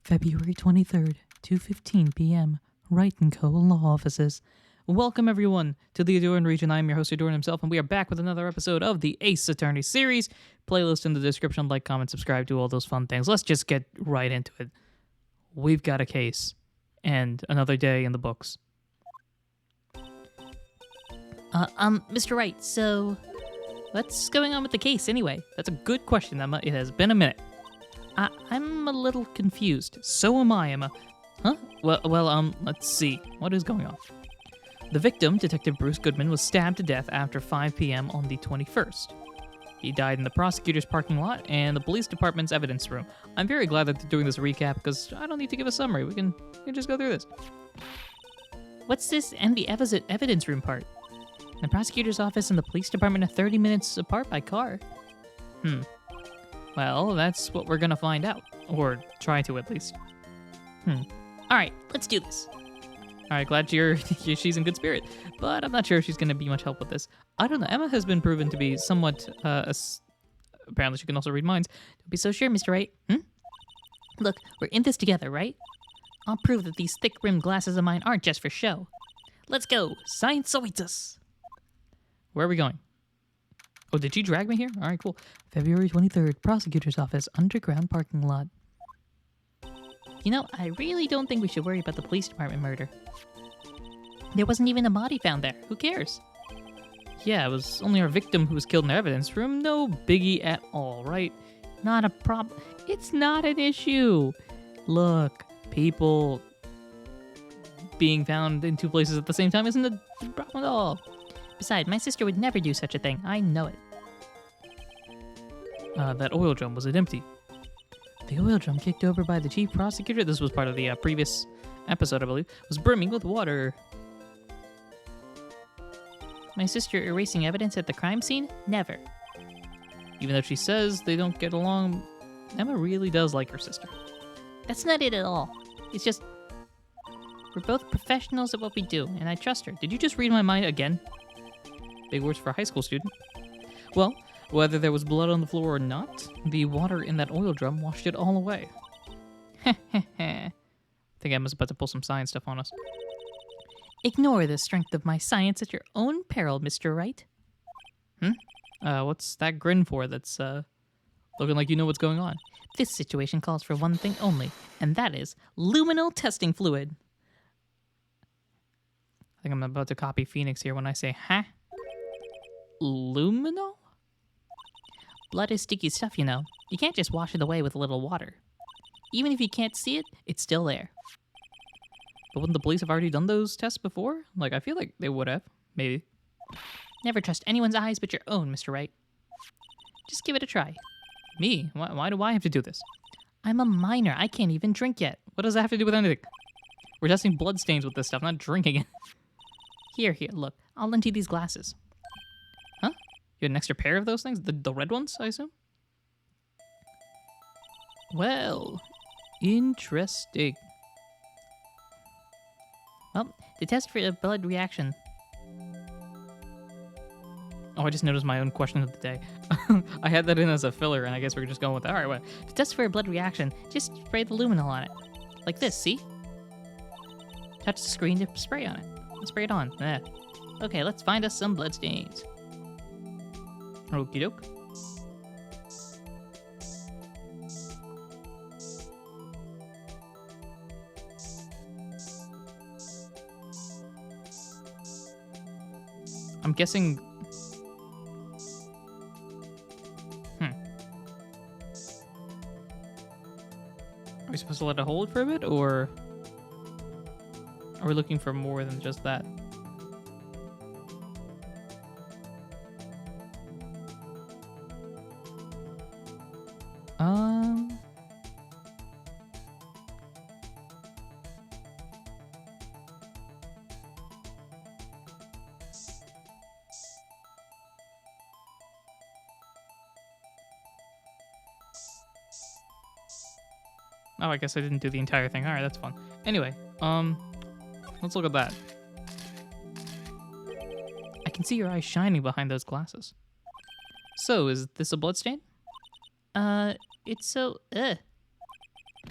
February 23rd, 2:15 p.m., Wright & Co. Law Offices. Welcome, everyone, to the Ahdurin region. I am your host, Ahdurin himself, and we are back with another episode of the Ace Attorney series. Playlist in the description. Like, comment, subscribe, do all those fun things. Let's just get right into it. We've got a case, and another day in the books. Mr. Wright, so what's going on with the case anyway? That's a good question, Emma. It has been a minute. I'm a little confused. So am I, Emma. Huh? Well, let's see. What is going on? The victim, Detective Bruce Goodman, was stabbed to death after 5 p.m. on the 21st. He died in the prosecutor's parking lot and the police department's evidence room. I'm very glad that they're doing this recap because I don't need to give a summary. We can just go through this. What's this and the evidence room part? The prosecutor's office and the police department are 30 minutes apart by car. Well, that's what we're gonna find out. Or try to, at least. Alright, let's do this. Alright, glad she's in good spirit. But I'm not sure if she's gonna be much help with this. I don't know. Emma has been proven to be somewhat, apparently she can also read minds. Don't be so sure, Mr. Wright. Look, we're in this together, right? I'll prove that these thick-rimmed glasses of mine aren't just for show. Let's go. Science awaits us. Where are we going? Oh, did you drag me here? All right, cool. February 23rd, Prosecutors Office, underground parking lot. You know, I really don't think we should worry about the police department murder. There wasn't even a body found there. Who cares? Yeah, it was only our victim who was killed in the evidence room. No biggie at all, right? Not a problem. It's not an issue. Look, people being found in two places at the same time isn't a problem at all. Besides, my sister would never do such a thing. I know it. That oil drum, was it empty? The oil drum kicked over by the chief prosecutor, this was part of the previous episode, I believe, was brimming with water. My sister erasing evidence at the crime scene? Never. Even though she says they don't get along, Emma really does like her sister. That's not it at all. It's just, we're both professionals at what we do, and I trust her. Did you just read my mind again? Big words for a high school student. Well, whether there was blood on the floor or not, the water in that oil drum washed it all away. I think Emma's about to pull some science stuff on us. Ignore the strength of my science at your own peril, Mr. Wright. What's that grin for that's, looking like you know what's going on? This situation calls for one thing only, and that is luminol testing fluid. I think I'm about to copy Phoenix here when I say, Luminol? Blood is sticky stuff, you know. You can't just wash it away with a little water. Even if you can't see it, it's still there. But wouldn't the police have already done those tests before? Like, I feel like they would have. Maybe. Never trust anyone's eyes but your own, Mr. Wright. Just give it a try. Me? Why do I have to do this? I'm a minor. I can't even drink yet. What does that have to do with anything? We're testing blood stains with this stuff, not drinking it. Here, look. I'll lend you these glasses. Huh? You had an extra pair of those things? The red ones, I assume? Well, interesting. Well, to test for a blood reaction. Oh, I just noticed my own question of the day. I had that in as a filler, and I guess we're just going with that. All right, what? To test for a blood reaction, just spray the luminol on it. Like this, see? Touch the screen to spray on it. And spray it on. Okay, let's find us some blood stains. Okie doke. I'm guessing... Are we supposed to let it hold for a bit, or... Are we looking for more than just that? Oh, I guess I didn't do the entire thing. All right, that's fun. Anyway, let's look at that. I can see your eyes shining behind those glasses. So, is this a bloodstain? It's so,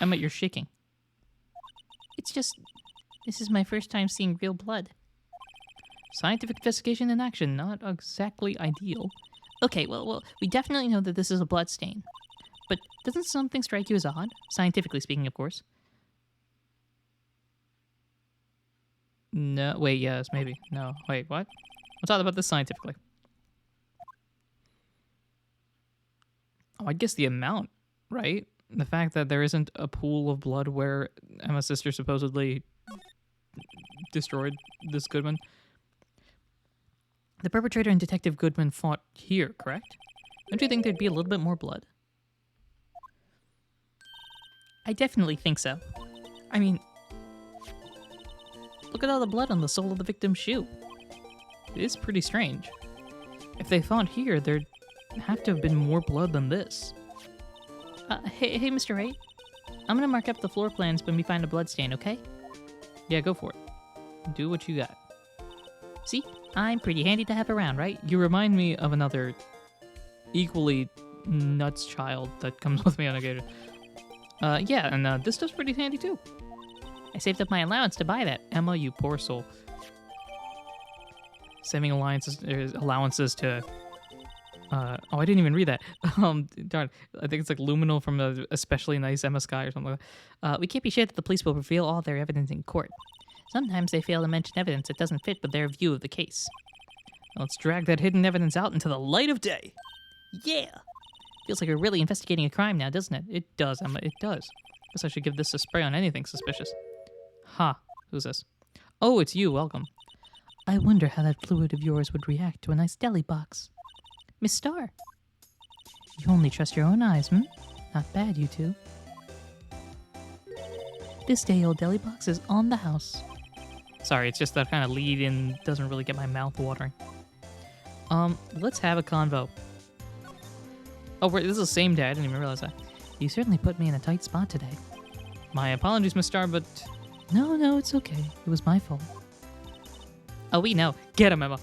Emma, you're shaking. It's just, this is my first time seeing real blood. Scientific investigation in action, not exactly ideal. Okay, well, we definitely know that this is a blood stain. But doesn't something strike you as odd? Scientifically speaking, of course. No, wait, yes, maybe. No, wait, what? Let's talk about this scientifically. Oh, I guess the amount, right? The fact that there isn't a pool of blood where Emma's sister supposedly destroyed this Goodman. The perpetrator and Detective Goodman fought here, correct? Don't you think there'd be a little bit more blood? I definitely think so. I mean, look at all the blood on the sole of the victim's shoe. It is pretty strange. If they fought here, there'd have to have been more blood than this. Hey, Mr. Wright. I'm gonna mark up the floor plans when we find a blood stain, okay? Yeah, go for it. Do what you got. See? I'm pretty handy to have around, right? You remind me of another equally nuts child that comes with me on occasion. Yeah, and this stuff's pretty handy too. I saved up my allowance to buy that. Emma, you poor soul. Saving allowances to... oh, I didn't even read that. Darn. I think it's like Luminol from a especially nice Emma Sky or something like that. We can't be sure that the police will reveal all their evidence in court. Sometimes they fail to mention evidence that doesn't fit with their view of the case. Let's drag that hidden evidence out into the light of day. Yeah! Feels like we're really investigating a crime now, doesn't it? It does, Emma, it does. Guess I should give this a spray on anything suspicious. Ha, who's this? Oh, it's you, welcome. I wonder how that fluid of yours would react to a nice deli box. Miss Starr. You only trust your own eyes, hmm? Not bad, you two. This day-old deli box is on the house. Sorry, it's just that kind of lead-in doesn't really get my mouth watering. Let's have a convo. Oh, this is the same day. I didn't even realize that. You certainly put me in a tight spot today. My apologies, Miss Starr, but... No, it's okay. It was my fault. Oh, we know. Get him, Emma.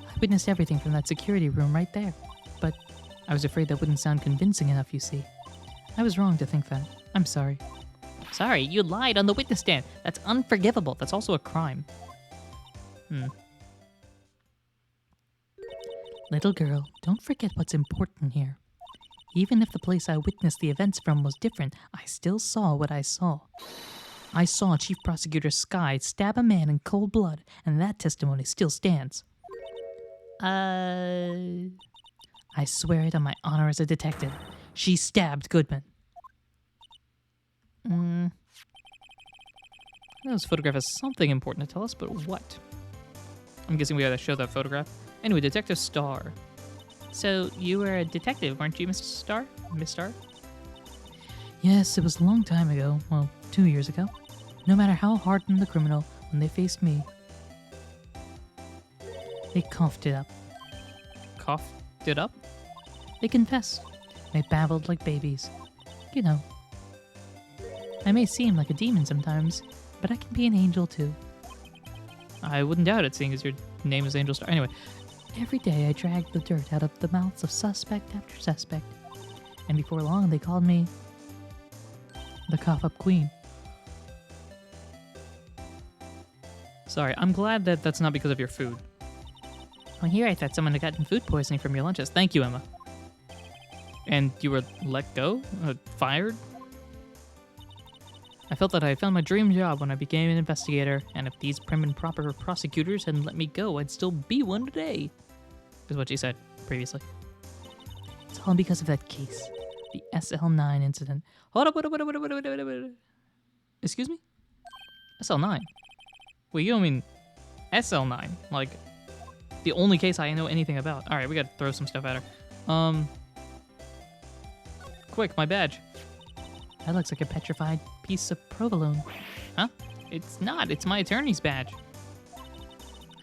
I witnessed everything from that security room right there. But I was afraid that wouldn't sound convincing enough, you see. I was wrong to think that. I'm sorry. Sorry, you lied on the witness stand. That's unforgivable. That's also a crime. Little girl, don't forget what's important here. Even if the place I witnessed the events from was different, I still saw what I saw. I saw Chief Prosecutor Sky stab a man in cold blood, and that testimony still stands. I swear it on my honor as a detective. She stabbed Goodman. This photograph has something important to tell us, but what? I'm guessing we gotta show that photograph. Anyway, Detective Starr. So, you were a detective, weren't you, Mr. Starr? Miss Starr? Yes, it was a long time ago. Well, 2 years ago. No matter how hardened the criminal, when they faced me, they coughed it up. Coughed it up? They confessed. They babbled like babies. You know. I may seem like a demon sometimes, but I can be an angel too. I wouldn't doubt it, seeing as your name is Angel Star. Anyway. Every day I dragged the dirt out of the mouths of suspect after suspect. And before long they called me the cough-up queen. Sorry, I'm glad that that's not because of your food. Oh, here I thought someone had gotten food poisoning from your lunches. Thank you, Emma. And you were let go? Fired? I felt that I had found my dream job when I became an investigator, and if these prim and proper prosecutors hadn't let me go, I'd still be one today, is what she said previously. It's all because of that case, the SL9 incident. Hold up, excuse me? SL9? Wait, you don't mean SL9? Like, the only case I know anything about. Alright, we gotta throw some stuff at her. Quick, my badge. That looks like a petrified piece of provolone. Huh? It's not. It's my attorney's badge.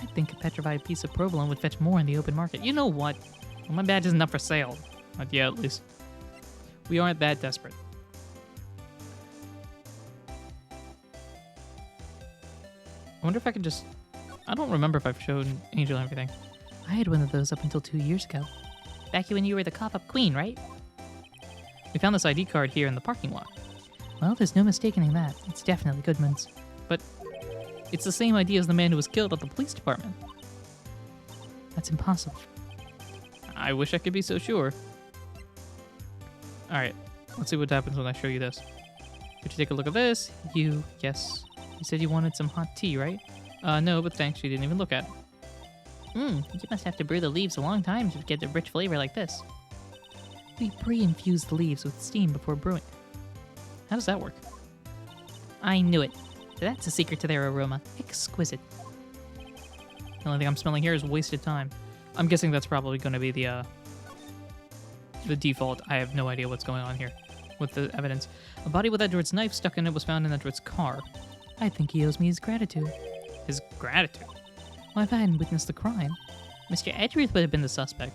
I think a petrified piece of provolone would fetch more in the open market. You know what? Well, my badge isn't up for sale. Not yet, at least. We aren't that desperate. I wonder if I can just... I don't remember if I've shown Angel everything. I had one of those up until 2 years ago. Back when you were the cough-up queen, right? We found this ID card here in the parking lot. Well, there's no mistaking that. It's definitely Goodman's. But it's the same idea as the man who was killed at the police department. That's impossible. I wish I could be so sure. Alright, let's see what happens when I show you this. Could you take a look at this? Yes. You said you wanted some hot tea, right? No, but thanks, you didn't even look at it. You must have to brew the leaves a long time to get a rich flavor like this. We pre-infuse the leaves with steam before brewing. How does that work? I knew it. That's the secret to their aroma. Exquisite. The only thing I'm smelling here is wasted time. I'm guessing that's probably going to be the default. I have no idea what's going on here with the evidence. A body with Edward's knife stuck in it was found in Edward's car. I think he owes me his gratitude. His gratitude? Well, if I hadn't witnessed the crime, Mr. Edgeworth would have been the suspect.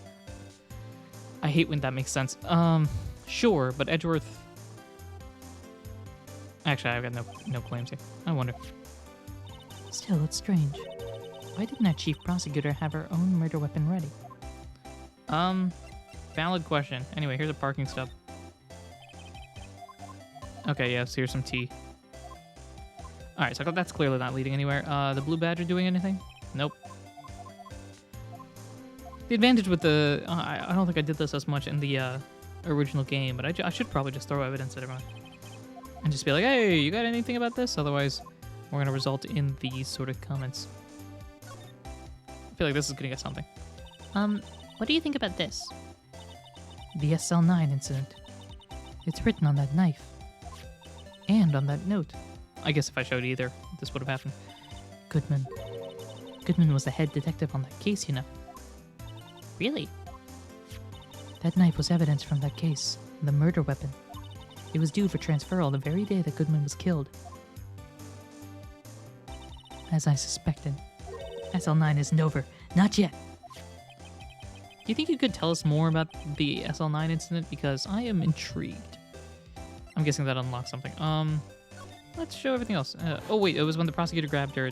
I hate when that makes sense. Sure, but Edgeworth... Actually, I've got no claims here. I wonder. still, it's strange. Why didn't our chief prosecutor have her own murder weapon ready? Valid question. Anyway, here's a parking stub. Okay, yes, here's some tea. Alright, so that's clearly not leading anywhere. The Blue Badger doing anything? Nope. The advantage with the... I don't think I did this as much in the original game, but I should probably just throw evidence at everyone. And just be like, hey, you got anything about this? Otherwise, we're going to result in these sort of comments. I feel like this is going to get something. What do you think about this? The SL9 incident. It's written on that knife. And on that note. I guess if I showed either, this would have happened. Goodman. Goodman was the head detective on that case, you know. Really? That knife was evidence from that case, the murder weapon. It was due for transferal the very day that Goodman was killed. As I suspected. SL9 isn't over. Not yet. Do you think you could tell us more about the SL9 incident? Because I am intrigued. I'm guessing that unlocks something. Let's show everything else. Oh, wait, it was when the prosecutor grabbed her.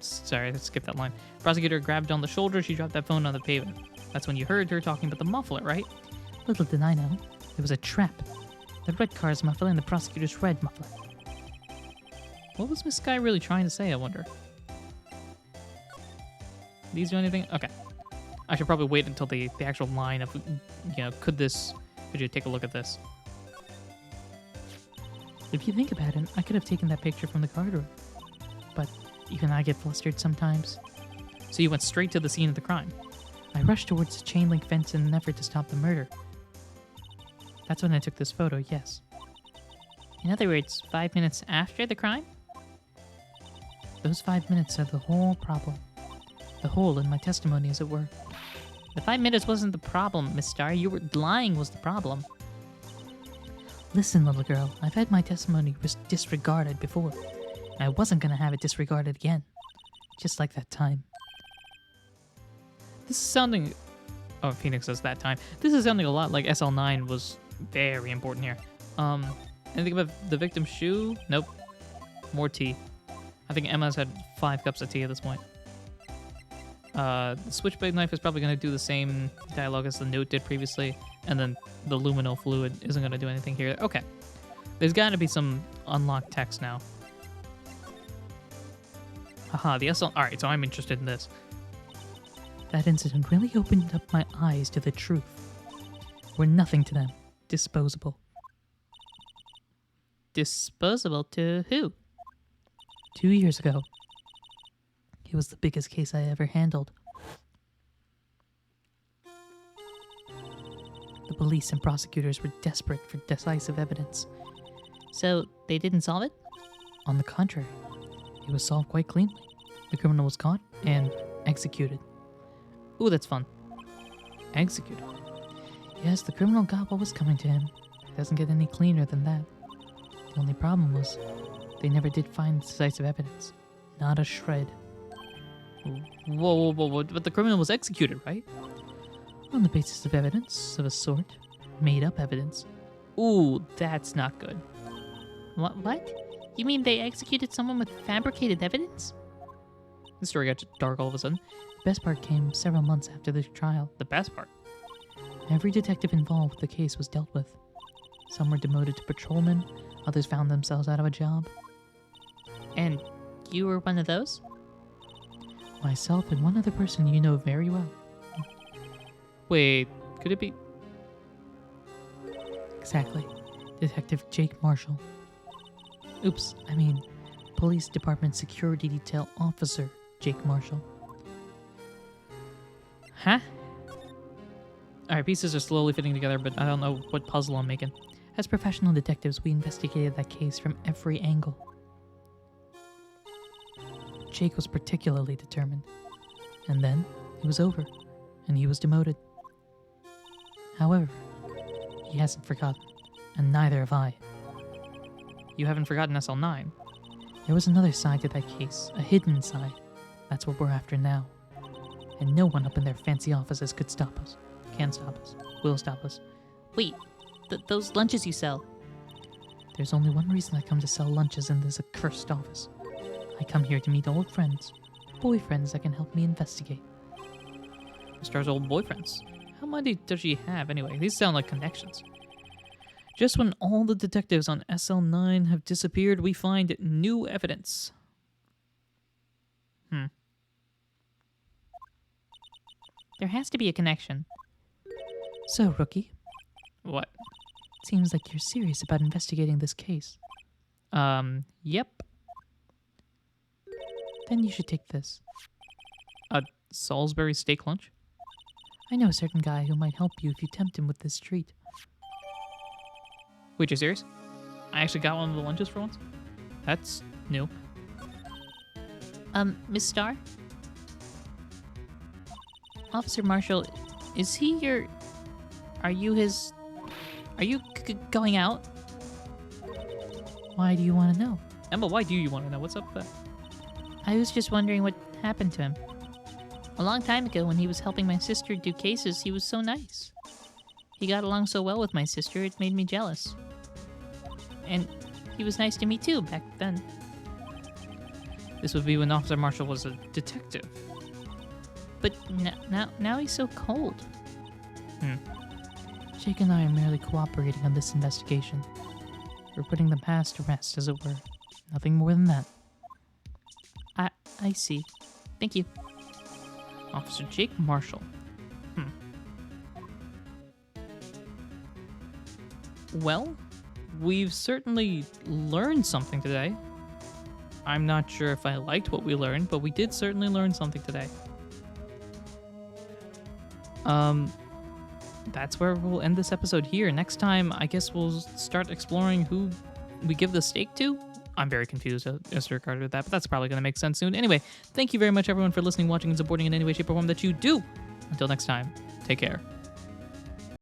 Sorry, I skipped that line. Prosecutor grabbed on the shoulder. She dropped that phone on the pavement. That's when you heard her talking about the muffler, right? Little did I know. It was a trap. The red car's muffler and the prosecutor's red muffler. What was Miss Sky really trying to say, I wonder? These do anything? Okay. I should probably wait until the actual line of, you know, could you take a look at this? If you think about it, I could have taken that picture from the corridor. But even I get flustered sometimes. So you went straight to the scene of the crime? I rushed towards the chain link fence in an effort to stop the murder. That's when I took this photo, yes. In other words, 5 minutes after the crime? Those 5 minutes are the whole problem. The hole in my testimony, as it were. The 5 minutes wasn't the problem, Miss Starr. You were lying was the problem. Listen, little girl, I've had my testimony disregarded before. And I wasn't going to have it disregarded again. Just like that time. This is sounding... Oh, Phoenix says that time. This is sounding a lot like SL9 was very important here. Anything about the victim's shoe? Nope. More tea. I think Emma's had 5 cups of tea at this point. The switchblade knife is probably going to do the same dialogue as the note did previously, and then the luminol fluid isn't going to do anything here. Okay. There's got to be some unlocked text now. Haha, the SL... Alright, so I'm interested in this. That incident really opened up my eyes to the truth. We're nothing to them. Disposable. Disposable to who? 2 years ago. It was the biggest case I ever handled. The police and prosecutors were desperate for decisive evidence. So, they didn't solve it? On the contrary, it was solved quite cleanly. The criminal was caught and executed. Ooh, that's fun. Executed? Yes, the criminal got what was coming to him. It doesn't get any cleaner than that. The only problem was, they never did find decisive evidence. Not a shred. Whoa, but the criminal was executed, right? On the basis of evidence of a sort. Made up evidence. Ooh, that's not good. What? You mean they executed someone with fabricated evidence? The story got dark all of a sudden. The best part came several months after the trial. The best part? Every detective involved with the case was dealt with. Some were demoted to patrolmen, Others found themselves out of a job. And you were one of those? Myself and one other person you know very well. Wait, could it be? Exactly. Detective Jake Marshall. Oops, I mean, Police Department Security Detail Officer Jake Marshall. Huh? Alright, pieces are slowly fitting together, but I don't know what puzzle I'm making. As professional detectives, we investigated that case from every angle. Jake was particularly determined. And then, it was over, and he was demoted. However, he hasn't forgotten, and neither have I. You haven't forgotten SL9. There was another side to that case, a hidden side. That's what we're after now. And no one up in their fancy offices could stop us. Can stop us. Will stop us. Wait, those lunches you sell. There's only one reason I come to sell lunches in this accursed office. I come here to meet old friends, boyfriends that can help me investigate. Star's old boyfriends. How many does she have anyway? These sound like connections. Just when all the detectives on SL9 have disappeared, we find new evidence. There has to be a connection. So, Rookie, What? seems like you're serious about investigating this case. Yep. Then you should take this. A Salisbury steak lunch? I know a certain guy who might help you if you tempt him with this treat. Wait, you serious? I actually got one of the lunches for once? That's new. Miss Star? Officer Marshall, is he your... Are you his... Are you going out? Why do you want to know? Emma, why do you want to know? What's up with that? I was just wondering what happened to him. A long time ago, when he was helping my sister do cases, he was so nice. He got along so well with my sister, it made me jealous. And he was nice to me too back then. This would be when Officer Marshall was a detective. But now he's so cold. Jake and I are merely cooperating on this investigation. We're putting the past to rest, as it were. Nothing more than that. I see. Thank you. Officer Jake Marshall. Well, we've certainly learned something today. I'm not sure if I liked what we learned, but we did certainly learn something today. That's where we'll end this episode here. Next time, I guess we'll start exploring who we give the steak to. I'm very confused as regard to that, but that's probably going to make sense soon. Anyway, thank you very much, everyone, for listening, watching, and supporting in any way, shape, or form that you do. Until next time, take care.